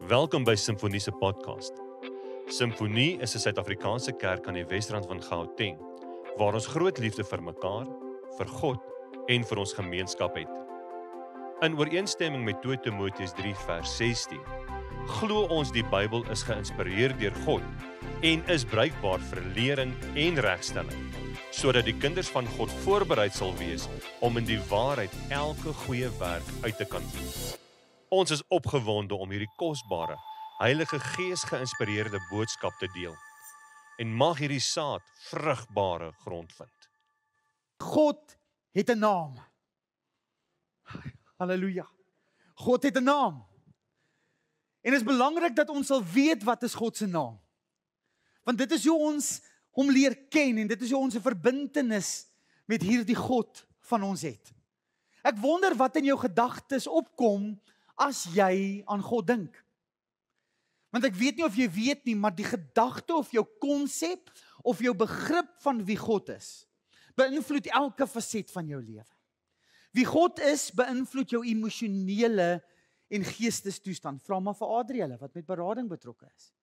Welkom by Simfonie se podcast. Simfonie is 'n Suid-Afrikaanse kerk aan die Wesrand van Gauteng, waar ons groot liefde vir mekaar, vir God en vir ons gemeenskap het. In ooreenstemming met 2 Timoteus 3 vers 16, glo ons die Bybel is geïnspireer deur God en is bruikbaar vir lering en regstelling, sodat die kinders van God voorbereid sal wees om in die waarheid elke goeie werk uit te kan voer. Ons is opgewonde om hierdie kosbare, Heilige Gees geïnspireerde boodskap te deel en mag hierdie saad vrugbare grond vind. God het 'n naam. Halleluja. God het 'n naam. En dit is belangrik dat ons sal weet wat is God se naam. Want dit is hoe ons hom leer ken en dit is hoe ons 'n verbintenis met hierdie God van ons het. Ek wonder wat in jou gedagtes opkom as jy aan God dink. Want ek weet nie of jy weet nie, maar die gedagte of jou konsep of jou begrip van wie God is, beïnvloed elke faset van jou lewe. Wie God is, beïnvloed jou emosionele en geestestoestand. Vra maar vir Adrielle wat met berading betrokke is.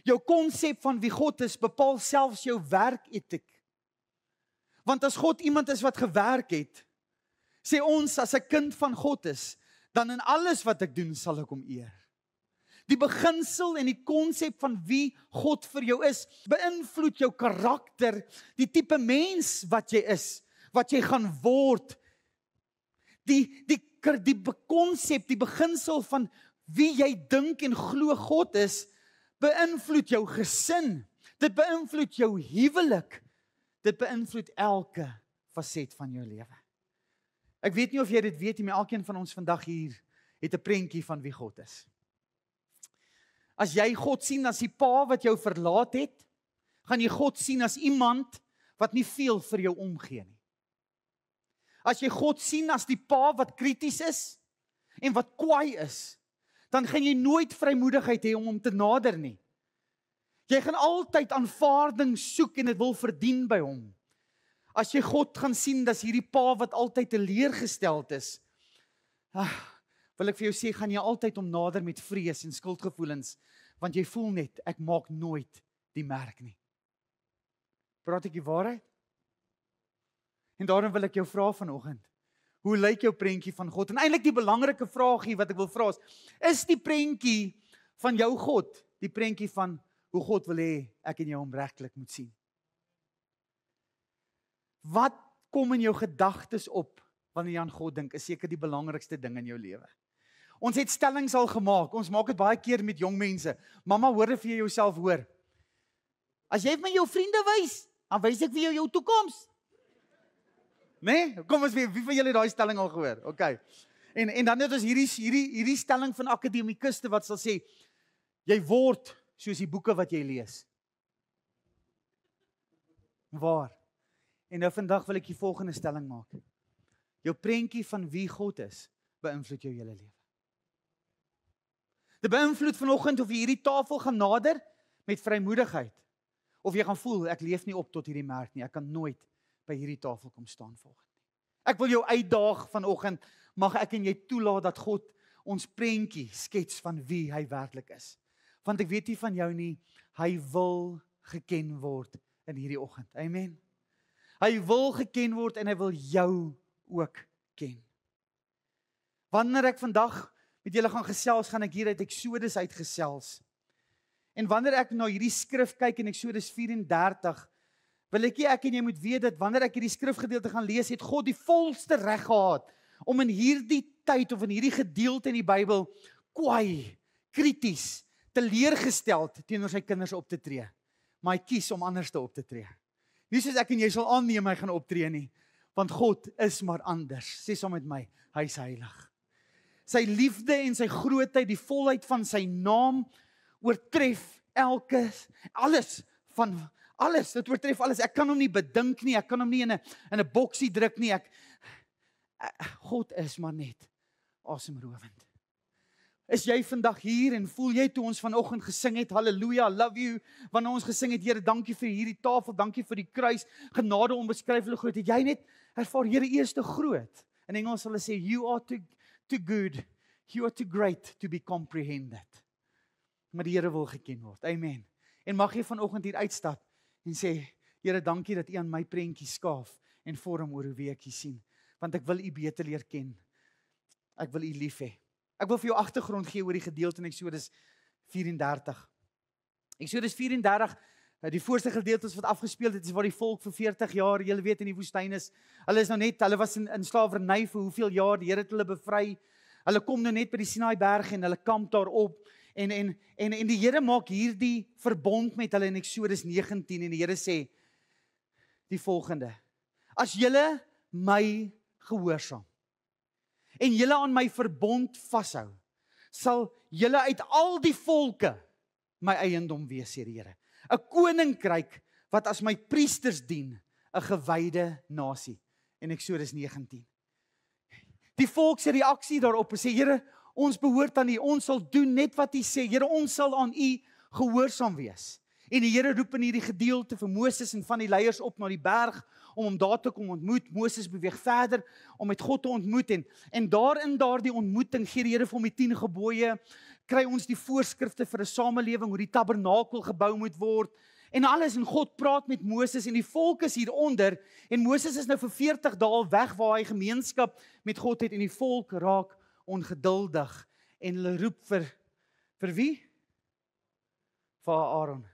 Jou konsep van wie God is, bepaal selfs jou werketiek. Want as God iemand is wat gewerk het, sê ons as 'n kind van God is, dan in alles wat ek doen sal ek hom eer. Die beginsel en die konsep van wie God vir jou is, beïnvloed jou karakter, die tipe mens wat jy is, wat jy gaan word. Die konsep, die beginsel van wie jy dink en glo God is, beïnvloed jou gesin. Dit beïnvloed jou huwelik. Dit beïnvloed elke faset van jou lewe. Ek weet nie of jy dit weet nie, maar elkeen van ons vandag hier het 'n prentjie van wie God is. As jy God sien as die pa wat jou verlaat het, gaan jy God sien as iemand wat nie veel vir jou omgee nie. As jy God sien as die pa wat krities is en wat kwaai is, dan gaan jy nooit vrymoedigheid hê om hom te nader nie. Jy gaan altyd aanvaarding soek en dit wil verdien by hom. As jy God gaan sien, dis hierdie pa wat altyd teleurgesteld is, wil ek vir jou sê, gaan jy altyd hom nader met vrees en skuldgevoelens, want jy voel net, ek maak nooit die merk nie. Praat ek die waarheid? En daarom wil ek jou vra vanoggend, hoe lyk jou prentjie van God? En eintlik die belangrike vraagie wat ek wil vra is die prentjie van jou God, die prentjie van hoe God wil hê ek en jy hom regtig moet sien? Wat kom in jou gedagtes op wanneer jy aan God dink, is seker die belangrikste ding in jou lewe. Ons het stellings al gemaak, ons maak dit baie keer met jong mense. Mamma, hoor vir jouself hoor. As jy my jou vriende wys, dan wys ek vir jou toekoms. Nee, kom ons weer, wie van julle daai stelling al gehoor? Okay. En dan het ons hierdie stelling van akademikuste wat sal sê, jy word soos die boeke wat jy lees. Waar? En nou vandag wil ek die volgende stelling maak. Jou prentjie van wie God is, beïnvloed jou hele lewe. Dit beïnvloed vanoggend of jy hierdie tafel gaan nader met vrymoedigheid. Of jy gaan voel, ek leef nie op tot hierdie merk nie, ek kan nooit by hierdie tafel kom staan volgende nie. Ek wil jou uitdaag vanoggend, mag ek en jy toelaat dat God ons prentjie skets van wie hy werklik is. Want ek weet nie van jou nie, hy wil geken word in hierdie oggend. Amen. Hy wil geken word en hy wil jou ook ken. Wanneer ek vandag met julle gaan gesels, gaan ek hier uit Eksodus uitgesels. En wanneer ek na hierdie skrif kyk in Eksodus 34, wil ek en jy moet weet dat wanneer ek hierdie skrifgedeelte gaan lees, het God die volste reg gehad om in hierdie tyd of in hierdie gedeelte in die Bybel kwaai, krities, teleurgesteld teenoor sy kinders op te tree. Maar hy kies om anders te op te tree. Nie soos ek en jy sal aanneem hy gaan optree nie, want God is maar anders. Sê saam met my, hy is heilig. Sy liefde en sy grootheid, die volheid van sy naam, oortref alles, dit oortref alles. Ek kan hom nie bedink nie, ek kan hom nie in 'n boksie druk nie, God is maar net asemrowend. Is jy vandag hier en voel jy toe ons vanoggend gesing het, Halleluja, love you, wanneer ons gesing het, Here, dankie vir hierdie tafel, dankie vir die kruis, genade onbeskryflik groot, het jy net ervaar, Here, U is te groot. In Engels hulle sê, you are too good, You are too great to be comprehended. Maar die Here wil geken word. Amen. En mag jy vanoggend hier uitstap en sê, Here, dankie dat U aan my prentjie skaaf en vorm oor hoe wie ek U sien. Want ek wil U beter leer ken. Ek wil U lief hê. Ek wil vir jou agtergrond gee oor die gedeelte in Eksodus 34. Eksodus 34, die voorste gedeeltes wat afgespeel het, is waar die volk vir 40 jaar, julle weet, in die woestyn is. Hulle was in slawerny vir hoeveel jaar, die Here het hulle bevry. Hulle kom nou net by die Sinaï berg en hulle kamp daarop. En die Here maak hierdie verbond met hulle in Eksodus 19 en die Here sê die volgende: As julle my gehoorsaam en julle aan my verbond vashou, sal julle uit al die volke my eiendom wees, sê die Here. 'n Koninkryk wat as my priesters dien, 'n gewyde nasie. In Eksodus 19. Die volk se reaksie daarop sê, Here, ons behoort aan U, ons sal doen net wat U sê. Here, ons sal aan U gehoorsaam wees. En die Here roep in hierdie gedeelte vir Moses en van die leiers op na die berg om hom daar te kom ontmoet. Moses beweeg verder om met God te ontmoet en daarin daardie ontmoeting gee die Here vir hom die 10 gebooie, kry ons die voorskrifte vir 'n samelewing, hoe die tabernakel gebou moet word en alles, en God praat met Moses en die volk is hieronder en Moses is nou vir 40 dae weg waar hy gemeenskap met God het en die volk raak ongeduldig en hulle roep vir wie? Vir Aaron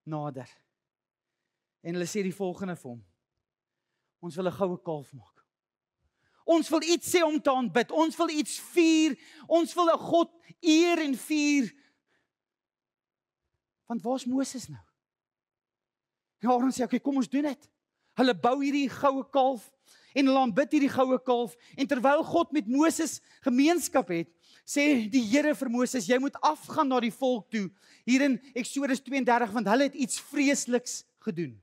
nader. En hulle sê die volgende vir hom: Ons wil 'n goue kalf maak. Ons wil iets sê om te aanbid. Ons wil iets vier. Ons wil 'n God eer en vier. Want waar's Moses nou? En Aaron sê, okay, kom ons doen dit. Hulle bou hierdie goue kalf en hulle aanbid hierdie goue kalf. En terwyl God met Moses gemeenskap het, sê die Here vir Moses, jy moet afgaan na die volk toe, hier in Eksodus 32, want hulle het iets vreesliks gedoen.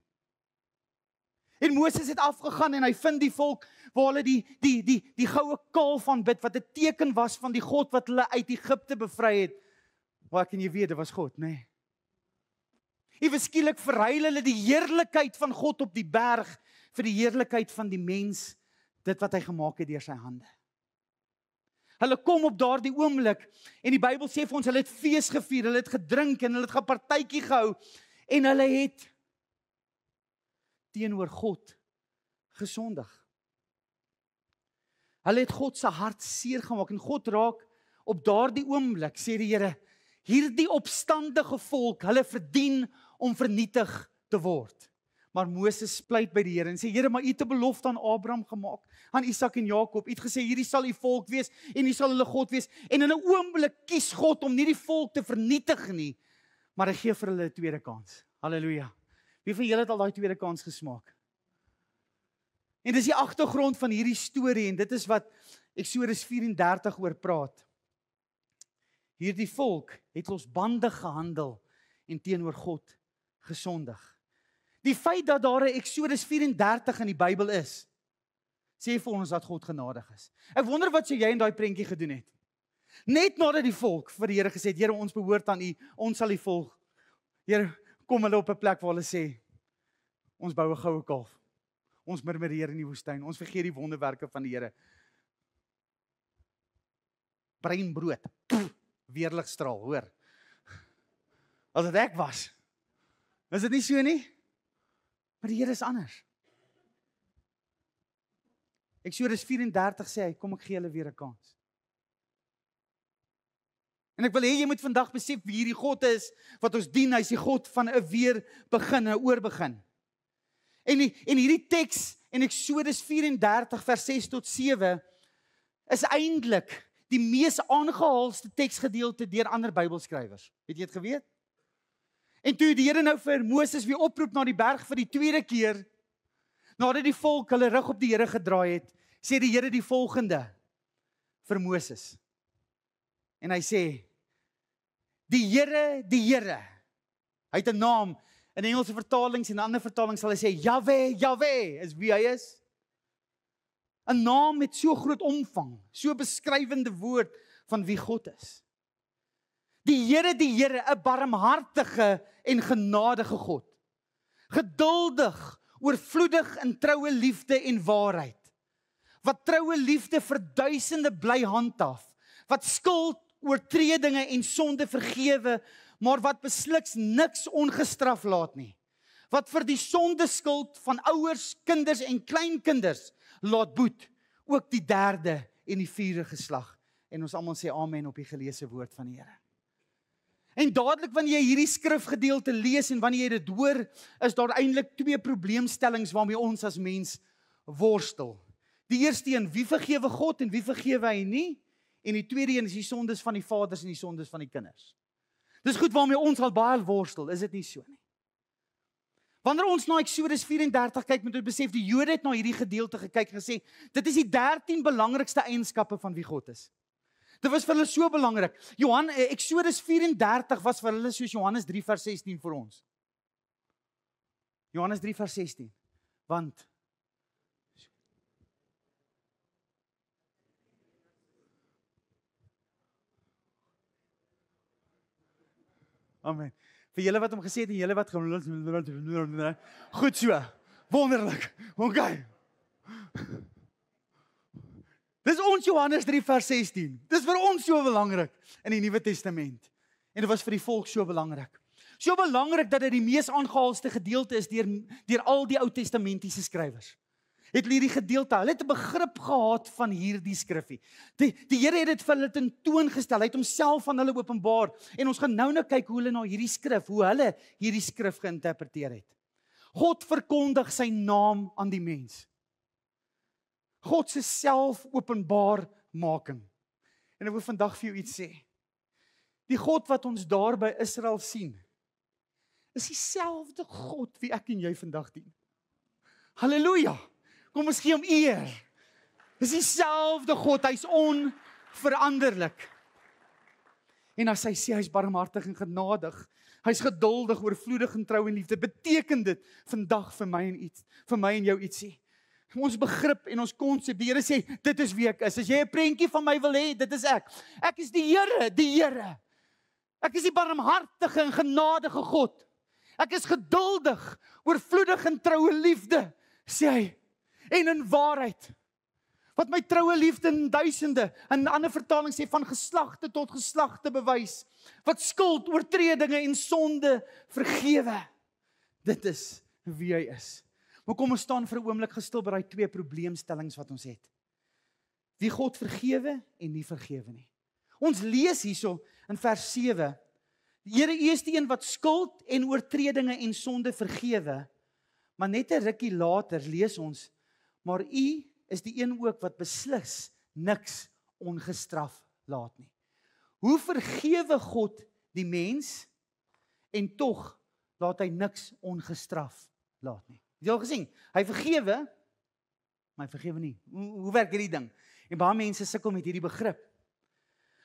En Moses het afgegaan en hy vind die volk waar hulle die goue kalf aanbid, wat 'n teken was van die God wat hulle uit Egipte bevry het. Waar kan jy weet, dit was God, nê? Nee. Ewe skielik verruil hulle die heerlikheid van God op die berg vir die heerlikheid van die mens, dit wat hy gemaak het deur sy hande. Hulle kom op daardie oomblik en die Bybel sê vir ons, hulle het fees gevier, hulle het gedrink en hulle het 'n partytjie gehou en hulle het teenoor God gesondig. Hulle het God se hart seer gemaak en God raak op daardie oomblik, sê die Here, hierdie opstandige volk, hulle verdien om vernietig te word. Maar Moses pleit by die Here en sê, Here, maar U het 'n belofte aan Abraham gemaak, aan Isak en Jakob. U het gesê, hierdie sal U volk wees en U sal hulle God wees. En in 'n oomblik kies God om nie die volk te vernietig nie, maar hy gee vir hulle 'n tweede kans. Halleluja. Wie van julle het al daai tweede kans gesmaak? En dis die agtergrond van hierdie storie en dit is wat Eksodus 34 oor praat. Hierdie volk het losbandig gehandel en teenoor God gesondig. Die feit dat daar 'n Eksodus 34 in die Bybel is, sê vir ons dat God genadig is. Ek wonder wat sou jy in daai prentjie gedoen het? Net nadat die volk vir die Here gesê het, Here, ons behoort aan U, ons sal U volg. Here, kom hulle op 'n plek waar hulle sê, ons bou 'n goue kalf. Ons murmureer in die woestyn. Ons vergeet die wonderwerke van die Here. Breinbrood. Weerligstraal, hoor. As dit ek was. Is dit nie so nie? Maar die Here is anders. Eksodus 34 sê hy, kom ek gee hulle weer 'n kans. En ek wil hê jy moet vandag besef wie hierdie God is wat ons dien. Hy is die God van 'n weer begin, 'n oorbegin. En hierdie teks in Eksodus 34 vers 6 tot 7 is eintlik die mees aangehaalste teksgedeelte deur ander Bybelskrywers. Het jy dit geweet? En toe die Here nou vir Moses weer oproep na die berg vir die tweede keer, nadat die volk hulle rug op die Here gedraai het, sê die Here die volgende vir Moses. En hy sê, die Here, hy het 'n naam. In Engelse vertalings en ander vertalings sal hy sê, Yahweh is wie hy is. 'n Naam met so groot omvang, so beskrywende woord van wie God is. Die Here, 'n barmhartige en genadige God. Geduldig, oorvloedig in troue liefde en waarheid. Wat troue liefde vir duisende bly handhaaf. wat skuld, oortredinge en sonde vergewe, maar wat beslis niks ongestraf laat nie. Wat vir die sondeskuld van ouers, kinders en kleinkinders laat boet, ook die derde en die vierde geslag. En ons almal sê amen op die geleesde woord van die Here. En dadelik wanneer jy hierdie skrifgedeelte lees en wanneer jy dit hoor, is daar eintlik twee probleemstellings waarmee ons as mens worstel. Die eerste een, wie vergewe God en wie vergewe hy nie? En die tweede een is die sondes van die vaders en die sondes van die kinders. Dis goed waarmee ons al baie worstel, is dit nie so nie? Wanneer ons na Eksodus 34 kyk, moet ons besef, die Jode het na hierdie gedeelte gekyk en gesê, dit is die 13 belangrikste eienskappe van wie God is. Dit was vir hulle so belangrik. Eksodus 34 was vir hulle soos Johannes 3 vers 16 vir ons. Johannes 3 vers 16. Want amen. Vir julle wat hom gesê het en julle wat goed so. Wonderlik. Okay. Dis ons Johannes 3 vers 16. Dis vir ons so belangrik in die Nuwe Testament. En dit was vir die volk so belangrik. So belangrik dat dit die mees aangehaalste gedeelte is deur al die Ou Testamentiese skrywers. Het hulle hierdie gedeelte, hulle het 'n begrip gehad van hierdie skrifgie. Die Here het dit vir hulle tentoongestel, hy het homself aan hulle openbaar. En ons gaan nou kyk hoe hulle na hierdie skrif, hoe hulle hierdie skrif geïnterpreteer het. God verkondig sy naam aan die mens. God se selfopenbaarmaking. En ek wil vandag vir jou iets sê. Die God wat ons daar by Israel sien, is dieselfde God wie ek en jy vandag dien. Halleluja! Kom ons gee hom eer. Dis dieselfde God, hy's onveranderlik. En as hy sê hy's barmhartig en genadig, hy's geduldig, oorvloedig in trou en liefde, beteken dit vandag vir my en jou ietsie. Ons begrip en ons konsep, die Here sê, dit is wie ek is. As jy 'n prentjie van my wil hê, dit is ek. Ek is die Here. Ek is die barmhartige en genadige God. Ek is geduldig, oorvloedig in troue liefde, sê hy. En in waarheid, wat my troue liefde in duisende, in ander vertaling sê, van geslagte tot geslagte bewys, wat skuld, oortredinge en sonde vergewe. Dit is wie hy is. Maar kom ons staan vir 'n oomblik gestil by daai twee probleemstellings wat ons het. Wie God vergewe en nie vergewe nie. Ons lees hierso in vers 7, die Here is die een wat skuld en oortredinge en sonde vergewe, maar net 'n rukkie later lees ons, maar U is die een ook wat beslis niks ongestraf laat nie. Hoe vergewe God die mens en tog laat hy niks ongestraf laat nie? Het jy al gesien? Hy vergewe, maar hy vergewe nie. Hoe werk hierdie ding? En baie mense sukkel met hierdie begrip.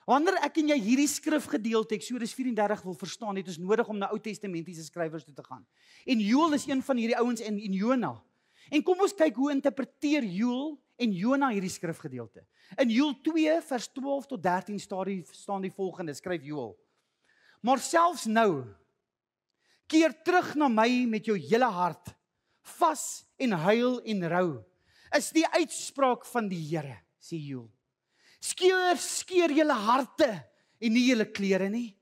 Wanneer ek en jy hierdie skrifgedeelte, Eksodus 34 wil verstaan, het ons nodig om na Ou Testamentiese skrywers toe te gaan. En Joël is een van hierdie ouens en Jona. En kom ons kyk hoe interpreteer Joël en Jona hierdie skrifgedeelte. In Joël 2 vers 12 tot 13 staan die volgende, skryf Joël. Maar selfs nou, keer terug na my met jou hele hart, vas en huil en rou, is die uitspraak van die Here, sê Joël. Skeer julle harte en nie julle klere nie.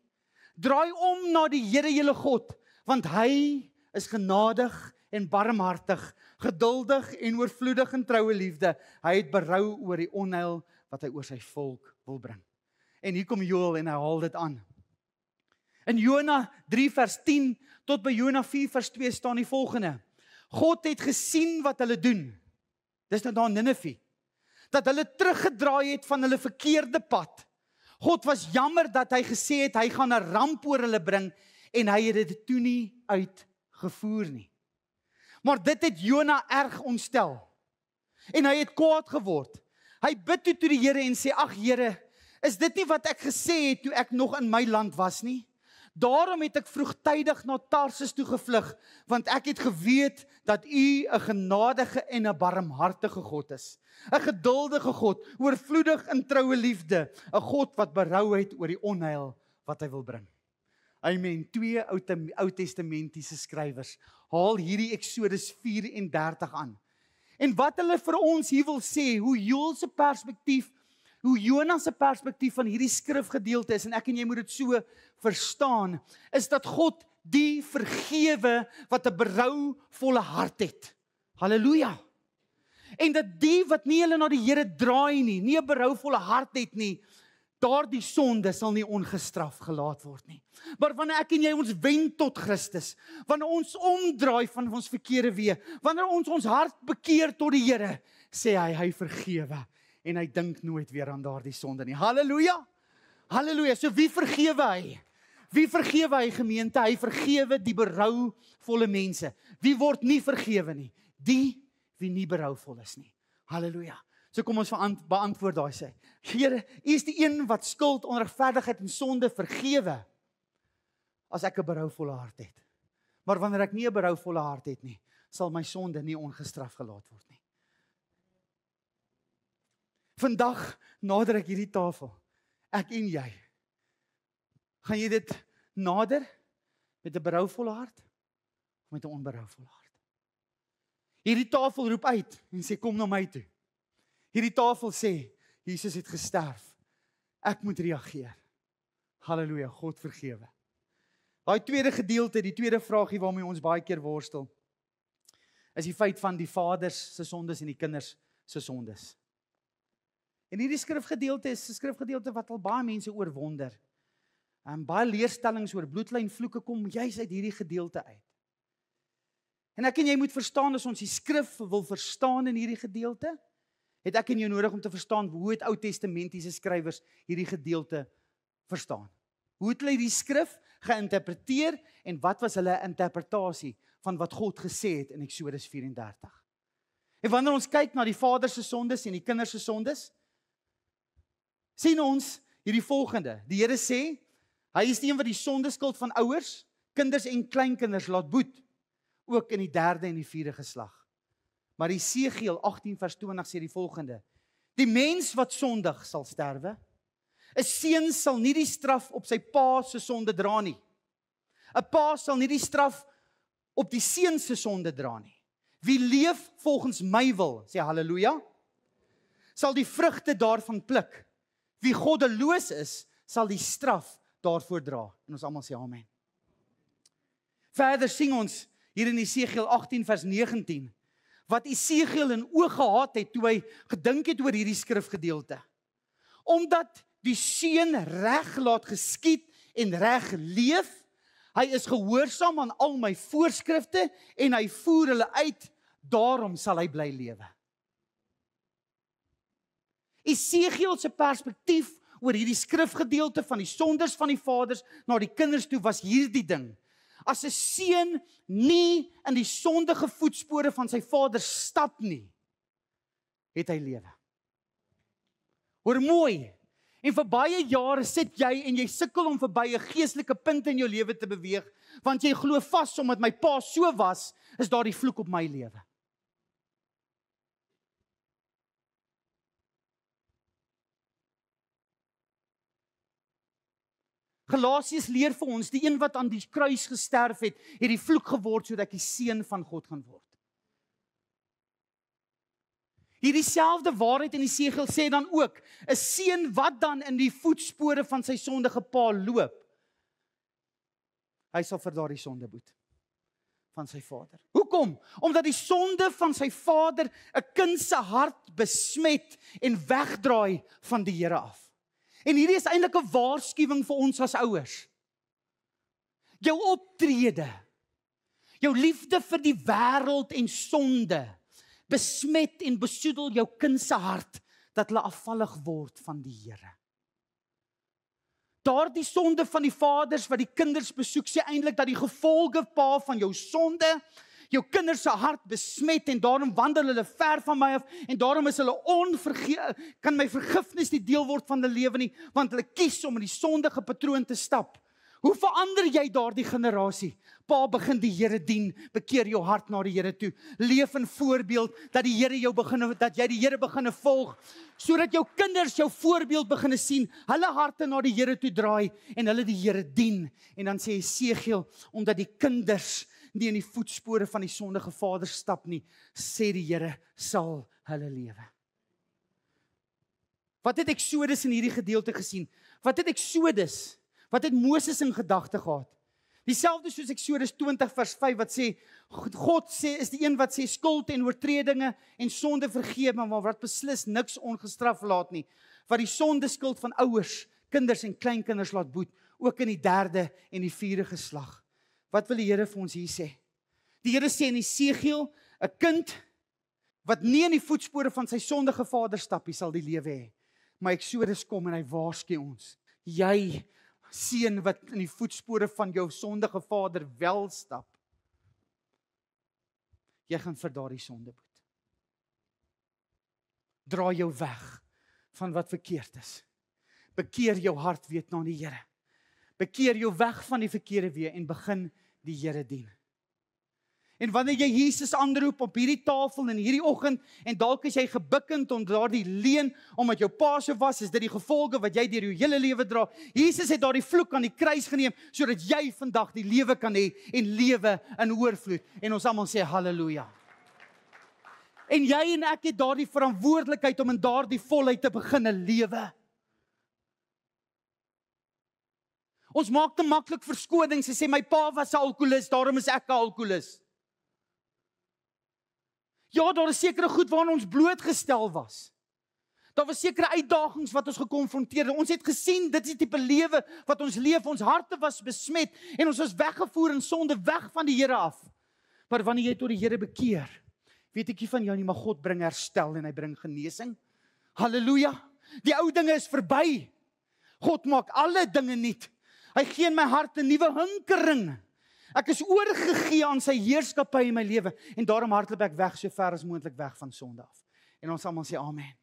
Draai om na die Here julle God, want hy is genadig en barmhartig, geduldig en oorvloedig in troue liefde. Hy het berou oor die onheil wat hy oor sy volk wil bring. En hier kom Joël en hy haal dit aan. In Jona 3 vers 10 tot by Jona 4 vers 2 staan die volgende. God het gesien wat hulle doen. Dis nou daar in Ninive. Dat hulle teruggedraai het van hulle verkeerde pad. God was jammer dat hy gesê het, hy gaan 'n ramp oor hulle bring, en hy het dit toe nie uitgevoer nie. Maar dit het Jona erg ontstel, en hy het kwaad geword. Hy bid toe die Here en sê, ag Here, is dit nie wat ek gesê het toe ek nog in my land was nie? Daarom het ek vroegtydig na Tarsus toe gevlug, want ek het geweet dat U 'n genadige en 'n barmhartige God is. 'n geduldige God, oorvloedig in troue liefde, 'n God wat berou het oor die onheil wat hy wil bring. Amen. Twee Ou Testamentiese skrywers haal hierdie Eksodus 34 aan. En wat hulle vir ons hier wil sê, hoe Joël se perspektief hoe Jonas se perspektief van hierdie skrifgedeelte is, en ek en jy moet dit so verstaan, is dat God die vergewe wat 'n berouvolle hart het. Halleluja. En dat die wat nie hulle na die Here draai nie 'n berouvolle hart het nie, daardie sonde sal nie ongestraf gelaat word nie. Maar wanneer ek en jy ons wend tot Christus, wanneer ons omdraai van ons verkeerde weë, wanneer ons hart bekeer tot die Here, sê hy vergewe en hy dink nooit weer aan daardie sonde nie. Halleluja. Halleluja. So wie vergewe hy? Wie vergewe hy, gemeente? Hy vergewe die berouvolle mense. Wie word nie vergewe nie? Die wie nie berouvol is nie. Halleluja. So kom ons beantwoord daai sê. Here, U is die een wat skuld, onregverdigheid en sonde vergewe as ek 'n berouvolle hart het. Maar wanneer ek nie 'n berouvolle hart het nie, sal my sonde nie ongestraf gelaat word nie. Vandag nader ek hierdie tafel, ek en jy. Gaan jy dit nader met 'n berouvolle hart of met 'n onberouvolle hart? Hierdie tafel roep uit en sê kom na my toe. Hierdie tafel sê Jesus het gesterf. Ek moet reageer. Halleluja, God vergewe. Daai tweede gedeelte, die tweede vraagie waarmee ons baie keer worstel, is die feit van die vaders se sondes en die kinders se sondes. En hierdie skrifgedeelte is 'n skrifgedeelte wat al baie mense oorwonder. Baie leerstellings oor bloedlynvloeke kom juis uit hierdie gedeelte uit. En ek en jy moet verstaan, as ons die skrif wil verstaan in hierdie gedeelte, het ek en jy nodig om te verstaan hoe het Ou Testamentiese skrywers hierdie gedeelte verstaan. Hoe het hulle die skrif geïnterpreteer en wat was hulle interpretasie van wat God gesê het in Eksodus 34? En wanneer ons kyk na die vader se sondes en die kinders se sondes, sien ons hierdie volgende. Die Here sê, hy is die een wat die sondeskuld van ouers, kinders en kleinkinders laat boet, ook in die derde en die vierde geslag. Maar Esegiel 18 vers 20 sê die volgende: die mens wat sondig sal sterwe, 'n seun sal nie die straf op sy pa se sonde dra nie. 'n pa sal nie die straf op die seun se sonde dra nie. Wie leef volgens my wil, sê halleluja, sal die vrugte daarvan pluk. Wie goddeloos is, sal die straf daarvoor dra. En ons almal sê amen. Verder sing ons hier in Esegiel 18 vers 19, wat Esegiel in oog gehad het toe hy gedink het oor hierdie skrifgedeelte. Omdat die seun reg laat geskied en reg leef, hy is gehoorsaam aan al my voorskrifte en hy voer hulle uit, daarom sal hy bly lewe. Esegiel se perspektief oor hierdie skrifgedeelte van die sondes van die vaders na die kinders toe was hierdie ding. As 'n seun nie in die sondige voetspore van sy vader stap nie, het hy lewe. Hoor mooi. En vir baie jare sit jy en jy sukkel om verby 'n geestelike punt in jou lewe te beweeg, want jy glo vas omdat my pa so was, is daar die vloek op my lewe. Galasiërs leer vir ons, die een wat aan die kruis gesterf het die vloek geword sodat ek die seun van God gaan word. Hierdie selfde waarheid in Esegiel sê dan ook, 'n seun wat dan in die voetspore van sy sondige pa loop, hy sal vir daardie sonde boet van sy vader. Hoekom? Omdat die sonde van sy vader 'n kind se hart besmet en wegdraai van die Here af. En hierdie is eintlik 'n waarskuwing vir ons as ouers. Jou optrede, jou liefde vir die wêreld en sonde, besmet en besoedel jou kind se hart, dat hulle afvallig word van die Here. Daardie sonde van die vaders wat die kinders besoek, sê eintlik dat die gevolge pa van jou sonde, jou kinders se hart besmet en daarom wandel hulle ver van my af en daarom is hulle kan my vergifnis nie deel word van hulle lewe nie, want hulle kies om in die sondige patroon te stap. Hoe verander jy daardie generasie? Pa, begin die Here dien, bekeer jou hart na die Here toe, leef in voorbeeld dat jy die Here begin volg, sodat jou kinders jou voorbeeld begin sien, hulle harte na die Here toe draai en hulle die Here dien. En dan sê Esegiel, omdat die kinders nie in die voetspore van die sondige vader stap nie, sê die Here, sal hulle lewe. Wat het Exodus in hierdie gedeelte gesien? Wat het Exodus? Wat het Moses in gedagte gehad? Dieselfde soos Exodus 20 vers 5 wat sê, God sê, is die een wat sê skuld en oortredinge en sonde vergeef, maar wat beslis niks ongestraf laat nie. Wat die sonde skuld van ouers, kinders en kleinkinders laat boet, ook in die 3de en die 4de geslag. Wat wil die Here vir ons hier sê? Die Here sê in Esegiel, 'n kind wat nie in die voetspore van sy sondige vader stap nie, sal die lewe hê. Maar Exodus kom en hy waarsku ons. Jy seun wat in die voetspore van jou sondige vader wel stap, jy gaan vir daardie sonde boet. Draai jou weg van wat verkeerd is. Bekeer jou hart weer na die Here. Bekeer jou weg van die verkeerde weer en begin die Here dien. En wanneer jy Jesus aanroep op hierdie tafel in hierdie oggend en dalk is jy gebukkend om daardie leuen omdat jou pa so was, is dit die gevolge wat jy deur jou hele lewe dra. Jesus het daardie vloek aan die kruis geneem sodat jy vandag die lewe kan hê en lewe in oorvloed. En ons almal sê haleluja. En jy en ek het daardie verantwoordelikheid om in daardie volheid te begin lewe. Ons maak te maklik verskonings. Sy sê my pa was 'n alkoholist, daarom is ek 'n alkoholist. Ja, daar is sekere goed waaraan ons blootgestel was. Daar was sekere uitdagings wat ons gekonfronteer het. Ons het gesien, dit is die tipe lewe wat ons leef. Ons harte was besmet en ons was weggevoer in sonde, weg van die Here af. Maar wanneer jy tot die Here bekeer, weet ek nie van jou nie, maar God bring herstel en hy bring genesing. Halleluja. Die ou dinge is verby. God maak alle dinge nuut. Hy gee in my hart 'n nuwe hinkering. Ek is oorgegee aan sy heerskappy in my lewe en daarom hardloop ek weg so ver as moontlik weg van sonde af. En ons almal sê amen.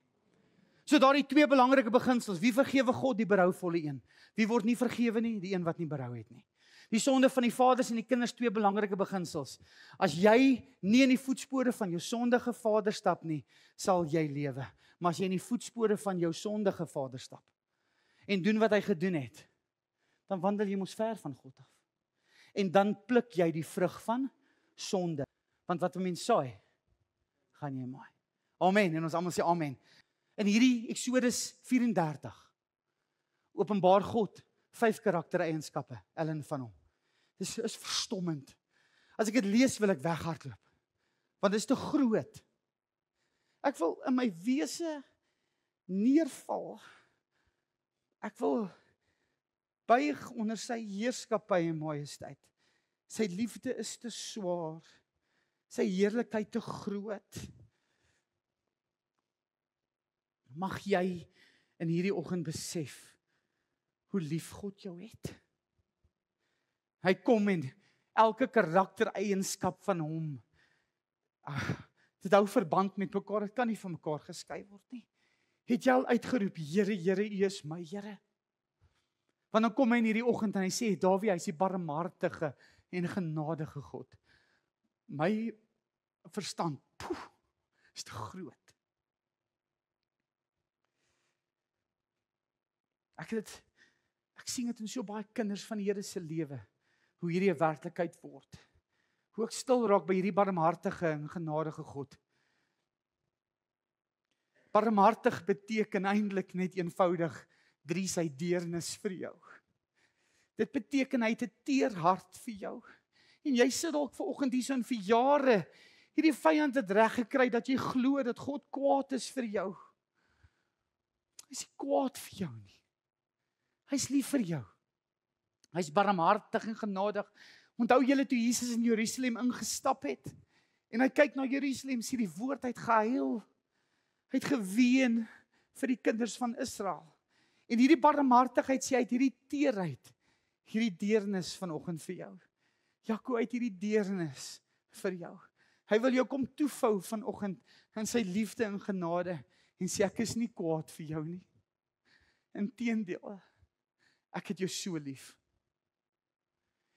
So daardie 2 belangrike beginsels. Wie vergewe God? Die berouvolle een. Wie word nie vergewe nie? Die een wat nie berou het nie. Die sonde van die vaders en die kinders, 2 belangrike beginsels. As jy nie in die voetspore van jou sondige vader stap nie, sal jy lewe. Maar as jy in die voetspore van jou sondige vader stap en doen wat hy gedoen het, dan wandel jy mos ver van God af. En dan pluk jy die vrug van sonde. Want wat 'n mens saai, gaan jy maai. Amen. En ons almal sê amen. In hierdie Exodus 34 openbaar God 5 karaktereienskappe, Ellen van hom. Dis is verstommend. As ek dit lees, wil ek weghardloop. Want dit is te groot. Ek wil in my wese neerval. Ek wil buig onder sy heerskappy en majesteit. Sy liefde is te swaar. Sy heerlikheid te groot. Mag jy in hierdie oggend besef hoe lief God jou het. Hy kom en elke karaktereienskap van hom, dit hou verband met mekaar, dit kan nie van mekaar geskei word nie. Het jy al uitgeroep, Here, Here, U is my Here? Want dan kom hy in hierdie oggend en hy sê, Dawie, hy is die barmhartige en genadige God. My verstand, is te groot. Ek sien dit in so baie kinders van die Here se lewe, hoe hierdie 'n werklikheid word. Hoe ek stil raak by hierdie barmhartige en genadige God. Barmhartig beteken eintlik net eenvoudig, drie sy deernis vir jou. Dit beteken hy het 'n teer hart vir jou. En jy sit dalk vanoggend hier so en vir jare hierdie vyand het reg gekry dat jy glo dat God kwaad is vir jou. Hy is nie kwaad vir jou nie. Hy's lief vir jou. Hy's barmhartig en genadig. Onthou julle toe Jesus in Jerusalem ingestap het en hy kyk na Jerusalem, sien die woord hy het gehuil. Hy het geween vir die kinders van Israel. En hierdie barmhartigheid sê hy het hierdie teerheid, hierdie deernis vanoggend vir jou. Jaco uit hierdie deernis vir jou. Hy wil jou kom toevou vanoggend in sy liefde en genade en sê ek is nie kwaad vir jou nie. Inteendeel, ek het jou so lief.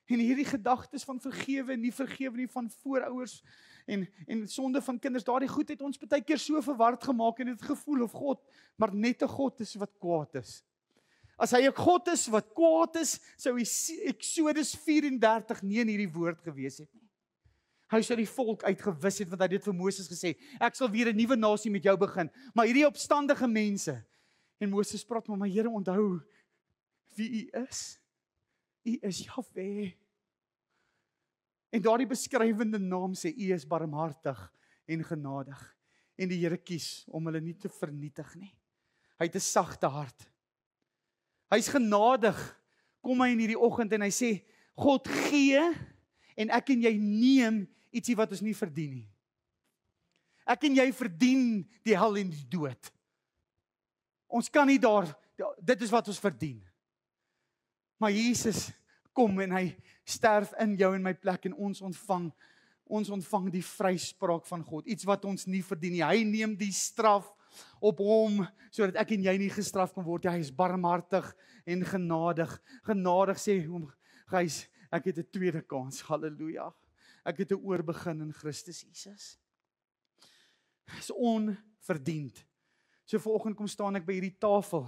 En hierdie gedagtes van vergewe en nie vergewe nie van voorouers en sonde van kinders, daardie goed het ons baie keer so verward gemaak en het gevoel of God, maar net 'n God is wat kwaad is. As hy 'n God is wat kwaad is, sou Exodus 34 nie in hierdie woord gewees het nie. Hy sou die volk uitgewis het, want hy het dit vir Moses gesê, ek sal weer 'n nuwe nasie met jou begin. Maar hierdie opstandige mense En Moses praat met my, Here, onthou wie U is. U is Jahwe. En daardie beskrywende naam sê, U is barmhartig en genadig. En die Here kies om hulle nie te vernietig nie. Hy het 'n sagte hart. Hy's genadig. Kom hy in hierdie oggend en hy sê, God gee en ek en jy neem ietsie wat ons nie verdien nie. Ek en jy verdien die hel en die dood. Ons kan nie dit is wat ons verdien. Maar Jesus kom en hy sterf in jou en my plek en ons ontvang die vryspraak van God. Iets wat ons nie verdien nie. Hy neem die straf op hom, sodat ek en jy nie gestraf kan word. Hy is barmhartig en genadig. Genadig sê hom, Gys, ek het 'n tweede kans. Halleluja. Ek het 'n oorbegin in Christus Jesus. Dis onverdiend. So vanoggend kom staan ek by hierdie tafel.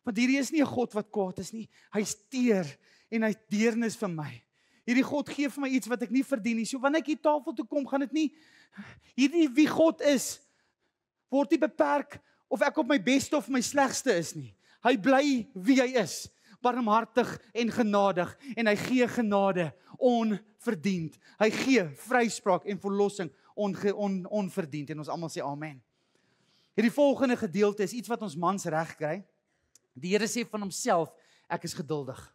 Want hierdie is nie 'n God wat kwaad is nie. Hy's teer en hy's deernis vir my. Hierdie God gee vir my iets wat ek nie verdien nie. So wanneer ek hier tafel toe kom, gaan dit nie hierdie wie God is word nie beperk of ek op my beste of my slegste is nie. Hy bly wie hy is, barmhartig en genadig en hy gee genade onverdiend. Hy gee vryspraak en verlossing onverdiend en ons almal sê amen. Hierdie volgende gedeelte is iets wat ons mans reg kry. Die Here sê van homself, ek is geduldig.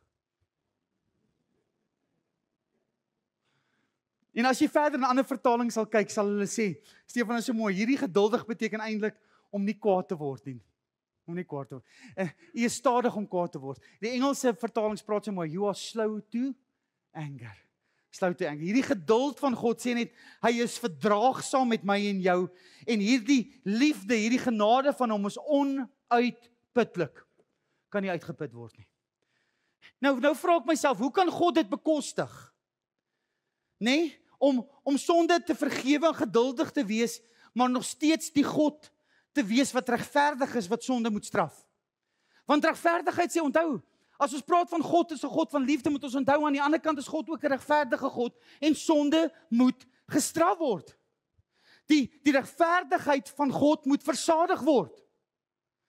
En as jy verder in ander vertalings sal kyk, sal hulle sê, Stefan is so mooi, hierdie geduldig beteken eintlik om nie kwaad te word nie. Om nie kwaad te word. Jy is stadig om kwaad te word. Die Engelse vertalings praat so mooi, you are slow to anger. Slow to anger. Hierdie geduld van God sê net, hy is verdraagsaam met my en jou. En hierdie liefde, hierdie genade van hom is onuitputlik. Kan nie uitgeput word nie. Nou vra ek myself, hoe kan God dit bekostig? Nee, om sonde te vergewe en geduldig te wees, maar nog steeds die God te wees wat regverdig is, wat sonde moet straf. Want regverdigheid sê, onthou, as ons praat van God is 'n God van liefde, moet ons onthou, aan die ander kant is God ook 'n regverdige God, en sonde moet gestraf word. Die regverdigheid van God moet versadig word.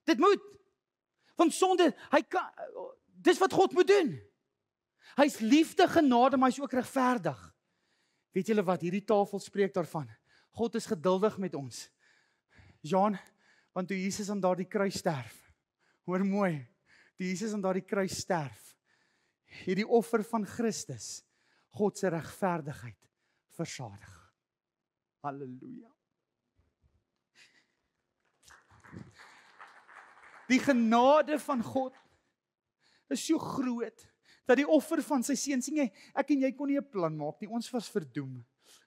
Dit moet. Want sonde, dis wat God moet doen. Hy's liefde, genade, maar hy's ook regverdig. Weet julle wat, hierdie tafel spreek daarvan. God is geduldig met ons. Jean, want toe Jesus aan daardie kruis sterf, hoor mooi, toe Jesus aan daardie kruis sterf, hierdie offer van Christus, God se regverdigheid versadig. Halleluja. Die genade van God is so groot, dat die offer van sy seun, sien jy, ek en jy kon nie 'n plan maak nie, ons was verdoem.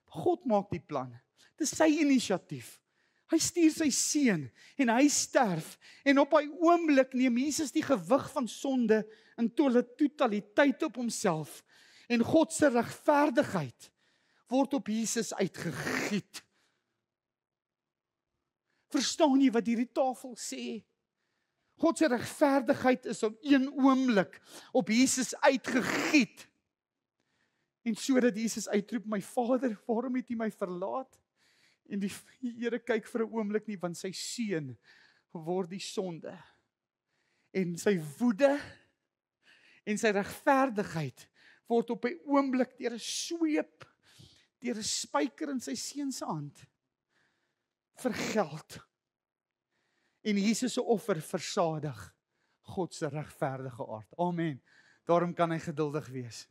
God maak die plan. Dit is sy inisiatief. Hy stuur sy seun en hy sterf en op hy oomblik neem Jesus die gewig van sonde in totaliteit op homself en God se regverdigheid word op Jesus uitgegiet. Verstaan jy wat hierdie tafel sê? God se regverdigheid is op een oomblik op Jesus uitgegiet. En sodat Jesus uitroep, my Vader, waarom het U my verlaat? En die Here kyk vir 'n oomblik nie, want sy seun word die sonde. En sy woede en sy regverdigheid word op 'n oomblik deur 'n sweep, deur 'n spyker in sy seun se hand vergeld. En Jesus se offer versadig God se regverdige aard. Amen. Daarom kan hy geduldig wees.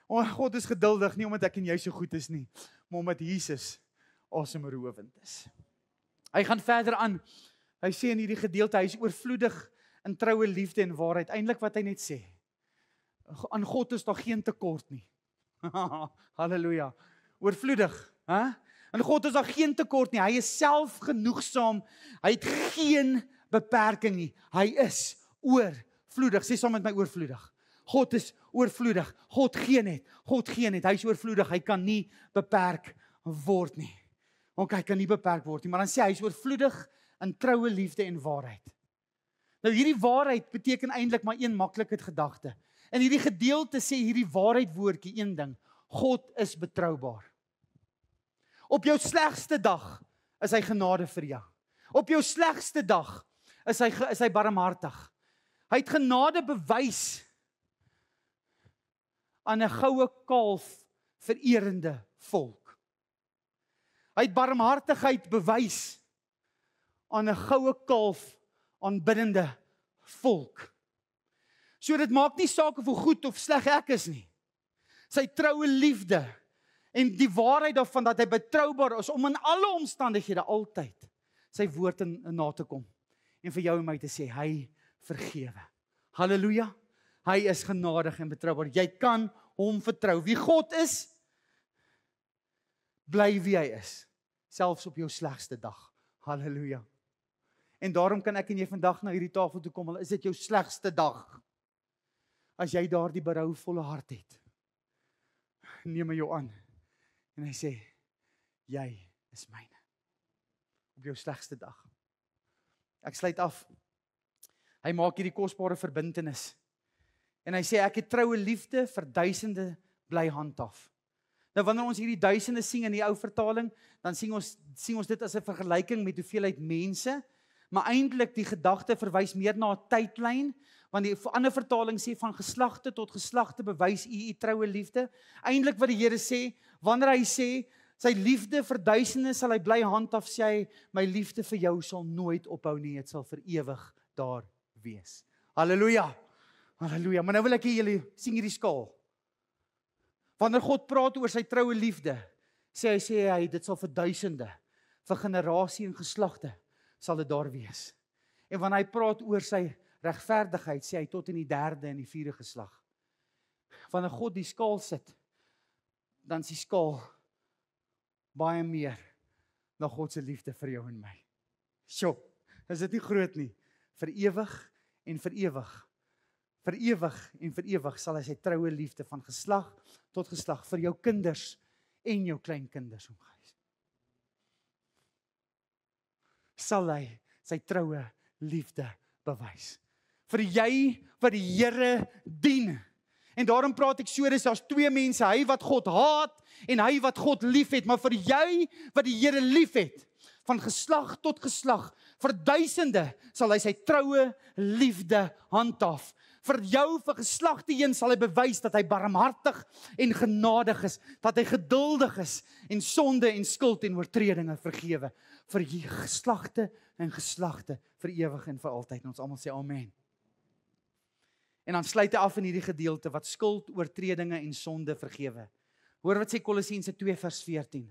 God is geduldig nie omdat ek en jy so goed is nie, maar omdat Jesus asemrowend is. Hy gaan verder aan. Hy sê in hierdie gedeelte, hy is oorvloedig in troue liefde en waarheid. Eintlik wat hy net sê, aan God is daar geen tekort nie. Halleluja. Oorvloedig, hè? En God is daar geen tekort nie. Hy is selfgenoegsaam. Hy het geen beperking nie. Hy is oorvloedig. Sê saam met my, oorvloedig. God is oorvloedig. God gee net. God gee net. Hy is oorvloedig. Hy kan nie beperk word nie. Hy kan nie beperk word nie. Maar dan sê hy is oorvloedig in troue liefde en waarheid. Nou hierdie waarheid beteken eintlik maar een maklike gedagte. In hierdie gedeelte sê hierdie waarheid woordjie een ding. God is betroubaar. Op jou slegste dag is hy genade vir jou. Op jou slegste dag is hy barmhartig. Hy het genade bewys aan 'n goue kalf vererende volk. Hy het barmhartigheid bewys aan 'n goue kalf aanbiddende volk. So dit maak nie saak of hoe goed of sleg ek is nie. Sy troue liefde en die waarheid daarvan dat hy betroubaar is om in alle omstandighede altyd sy woord na te kom. En vir jou en my te sê, hy vergewe. Halleluja. Hy is genadig en betroubaar. Jy kan hom vertrou. Wie God is, bly wie hy is. Selfs op jou slegste dag. Halleluja. En daarom kan ek en jy vandag na hierdie tafel toe kom, al is dit jou slegste dag. As jy daardie berouvolle hart het, neem hy jou aan. En hy sê, jy is myne. Op jou slegste dag. Ek sluit af. Hy maak hierdie kosbare verbintenis. En hy sê, ek het troue liefde vir duisende bly handhaaf. Nou wanneer ons hierdie duisende sien in die ou vertaling, dan sien ons dit as 'n vergelyking met hoeveelheid mense, maar eintlik die gedagte verwys meer na 'n tydlyn, want die ander vertaling sê van geslagte tot geslagte bewys u troue liefde. Eintlik wat die Here sê, wanneer hy sê, sy liefde vir duisende sal hy bly handhaaf, sê hy, my liefde vir jou sal nooit ophou nie, dit sal vir ewig daar wees. Halleluja. Halleluja. Maar nou wil ek hê julle sien hierdie skaal. Wanneer God praat oor sy troue liefde, sê hy dit sal vir duisende, vir generasie en geslagte sal dit daar wees. En wanneer hy praat oor sy regverdigheid, sê hy tot in die 3de en die 4de geslag. Wanneer God die skaal sit, dan is die skaal baie meer na God se liefde vir jou en my. Sjoe, is dit nie groot nie? Vir ewig en vir ewig. Vir ewig en vir ewig sal hy sy troue liefde van geslag tot geslag vir jou kinders en jou kleinkinders omgewys. Sal hy sy troue liefde bewys. Vir jy wat die Here dien. En daarom praat Eksodus, daar's 2 mense, hy wat God haat en hy wat God liefhet, maar vir jy wat die Here liefhet, van geslag tot geslag, vir duisende sal hy sy troue liefde handhaaf. Vir jou, vir geslagte heen sal hy bewys dat hy barmhartig en genadig is, dat hy geduldig is en sonde en skuld en oortredinge vergewe. Vir geslagte en geslagte, vir ewig en vir altyd. En ons almal sê amen. En dan sluit hy af in hierdie gedeelte wat skuld, oortredinge en sonde vergewe. Hoor wat sê Kolossense 2 vers 14.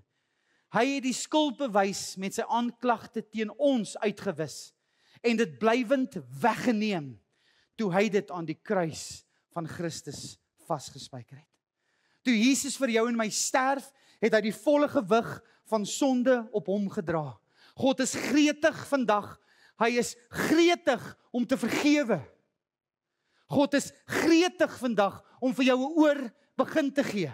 Hy het die skuldbewys met sy aanklagte teen ons uitgewis en dit blywend weggeneem toe hy dit aan die kruis van Christus vasgespijker het. Toe Jesus vir jou en my sterf, het hy die volle gewig van sonde op hom gedra. God is gretig vandag. Hy is gretig om te vergewe. God is gretig vandag om vir jou 'n oor begin te gee.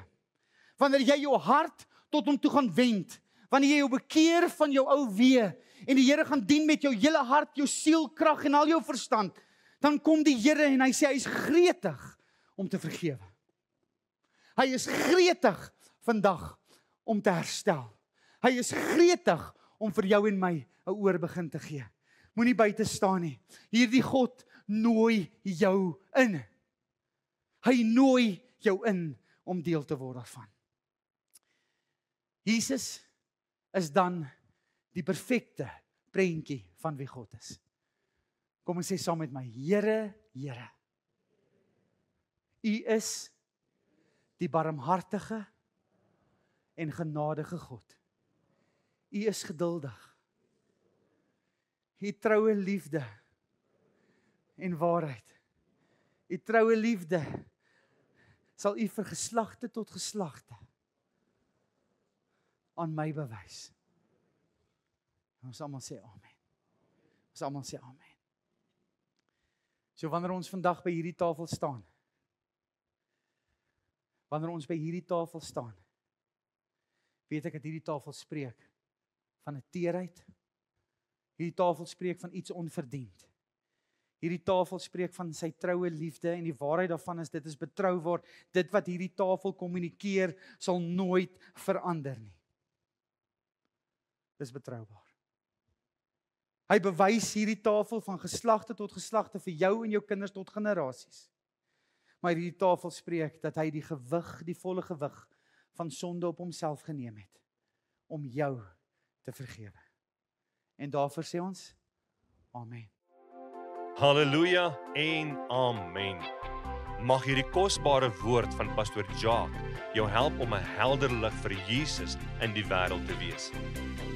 Wanneer jy jou hart tot hom toe gaan wend, wanneer jy jou bekeer van jou ou weë en die Here gaan dien met jou hele hart, jou siel, krag en al jou verstand, dan kom die Here en hy sê hy is gretig om te vergewe. Hy is gretig vandag om te herstel. Hy is gretig om vir jou en my 'n oor begin te gee. Moenie buite staan nie. Hierdie God nooi jou in. Hy nooi jou in om deel te word daarvan. Jesus is dan die perfekte prentjie van wie God is. Kom ons sê saam met my, Here, Here. U is die barmhartige en genadige God. U is geduldig. U troue liefde en waarheid. U troue liefde sal u vir geslagte tot geslagte aan my bewys. Ons almal sê amen. Ons almal sê amen. So wanneer ons vandag by hierdie tafel staan, weet ek dat hierdie tafel spreek van 'n teerheid. Hierdie tafel spreek van iets onverdiend. Hierdie tafel spreek van sy troue liefde en die waarheid daarvan is dit is betroubaar. Dit wat hierdie tafel kommunikeer sal nooit verander nie. Dis betroubaar. Hy bewys hierdie tafel van geslagte tot geslagte vir jou en jou kinders tot generasies. Maar hierdie tafel spreek dat hy die gewig, die volle gewig van sonde op homself geneem het om jou te vergewe. En daarvoor sê ons amen. Halleluja en amen. Mag hierdie kosbare woord van Pastor Jacques jou help om 'n helder lig vir Jesus in die wêreld te wees.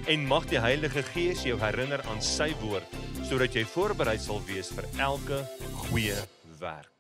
En mag die Heilige Gees jou herinner aan sy woord, sodat jy voorberei sal wees vir elke goeie werk.